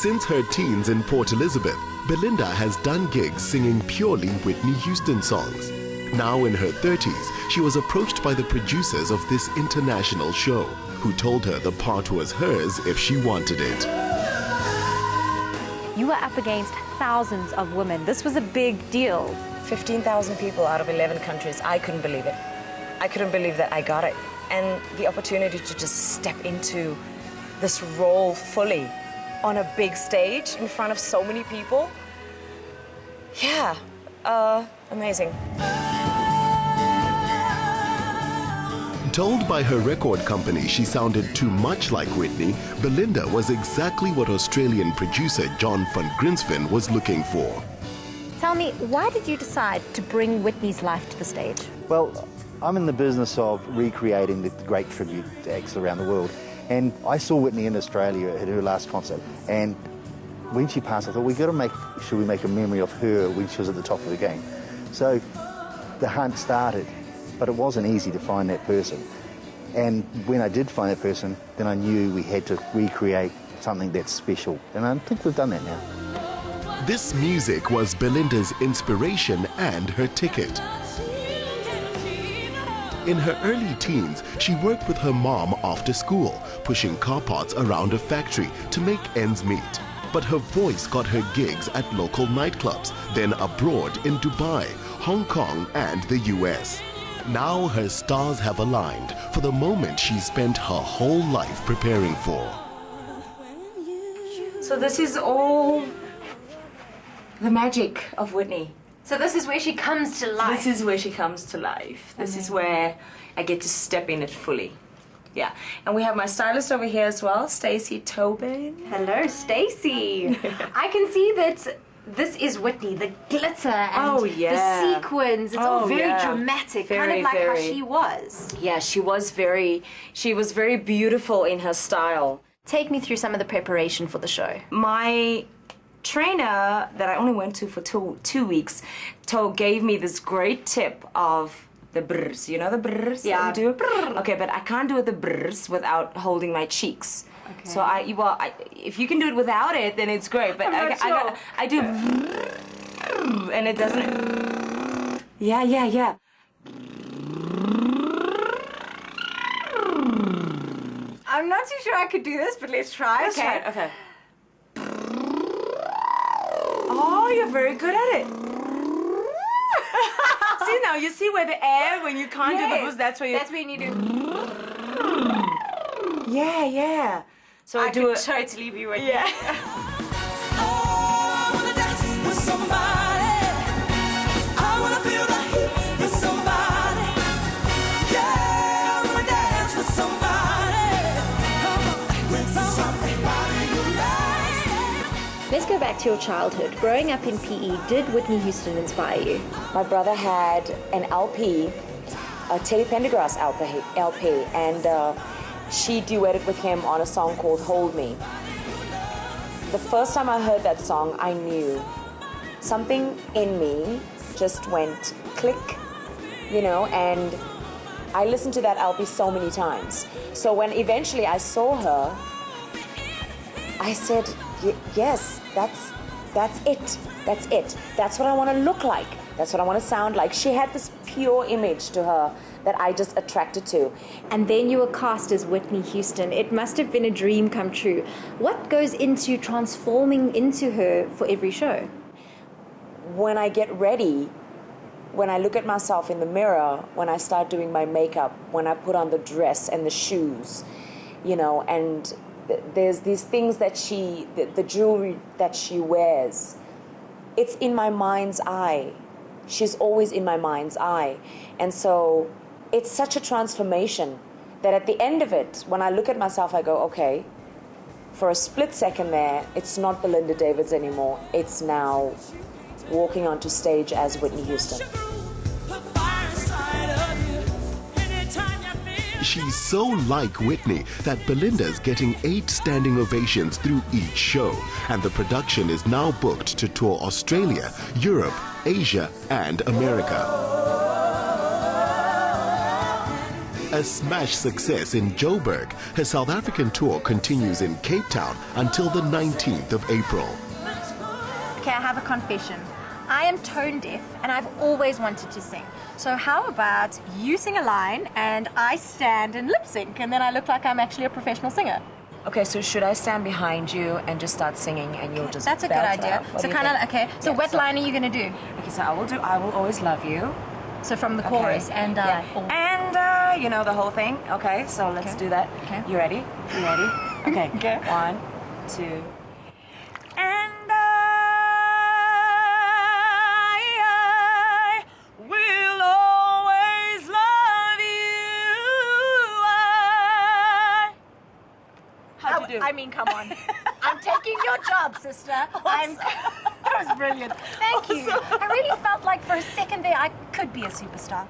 Since her teens in Port Elizabeth, Belinda has done gigs singing purely Whitney Houston songs. Now in her 30s, she was approached by the producers of this international show, who told her the part was hers if she wanted it. You were up against thousands of women. This was a big deal. 15,000 people out of 11 countries. I couldn't believe it. I couldn't believe that I got it. And the opportunity to just step into this role fully on a big stage in front of so many people. Yeah, amazing. Told by her record company she sounded too much like Whitney, Belinda was exactly what Australian producer John van Grinsven was looking for. Tell me, why did you decide to bring Whitney's life to the stage? Well, I'm in the business of recreating the great tribute acts around the world. And I saw Whitney in Australia at her last concert. And when she passed, I thought, should we make a memory of her when she was at the top of the game? So the hunt started, but it wasn't easy to find that person. And when I did find that person, then I knew we had to recreate something that's special. And I think we've done that now. This music was Belinda's inspiration and her ticket. In her early teens, she worked with her mom after school, pushing car parts around a factory to make ends meet. But her voice got her gigs at local nightclubs, then abroad in Dubai, Hong Kong and the US. Now her stars have aligned for the moment she spent her whole life preparing for. So this is all the magic of Whitney. So this is where she comes to life. This is where she comes to life. This is where I get to step in it fully. Yeah. And we have my stylist over here as well, Stacey Tobin. Hello, Stacey. I can see that this is Whitney, the glitter and the sequins. It's all very dramatic, kind of like how she was. Yeah, she was very beautiful in her style. Take me through some of the preparation for the show. My trainer that I only went to for two weeks gave me this great tip of the brrs. You know the brrs? Yeah. Do? Okay, but I can't do the brrs without holding my cheeks. Okay. So if you can do it without it, then it's great. But I do, and it doesn't. Yeah. I'm not too sure I could do this, but let's try. Okay. Oh, you're very good at it. See now, you see where the air, when you can't do the boost, that's where you do. Yeah. So I do could totally be with you. Yeah. Let's go back to your childhood. Growing up in PE, did Whitney Houston inspire you? My brother had an LP, a Teddy Pendergrass LP, and she duetted with him on a song called Hold Me. The first time I heard that song, I knew something in me just went click, and I listened to that LP so many times. So when eventually I saw her, I said, yes, that's it. That's what I want to look like. That's what I want to sound like. She had this pure image to her that I just attracted to. And then you were cast as Whitney Houston. It must have been a dream come true. What goes into transforming into her for every show? When I get ready, when I look at myself in the mirror, when I start doing my makeup, when I put on the dress and the shoes, and there's these things that the jewelry that she wears, it's in my mind's eye. She's always in my mind's eye. And so it's such a transformation that at the end of it, when I look at myself, I go, okay, for a split second there, it's not Belinda Davids anymore. It's now walking onto stage as Whitney Houston. She's so like Whitney that Belinda's getting 8 standing ovations through each show, and the production is now booked to tour Australia, Europe, Asia, and America. A smash success in Joburg, her South African tour continues in Cape Town until the 19th of April. Okay, I have a confession. I am tone deaf and I've always wanted to sing. So how about you sing a line and I stand and lip sync, and then I look like I'm actually a professional singer? Okay, so should I stand behind you and just start singing and you'll just That's a good idea. So kind of, okay, so Yeah, what so- line are you going to do? Okay, so I will always love you. So from the Okay. chorus and... yeah. all- And, you know, the whole thing. Okay, so let's do that. Okay. You ready? You ready? Okay. Okay. 1, 2. And I will always love you. How'd you do? I mean, come on. I'm taking your job, sister. That was brilliant. Thank you. I really felt like for a second there I could be a superstar.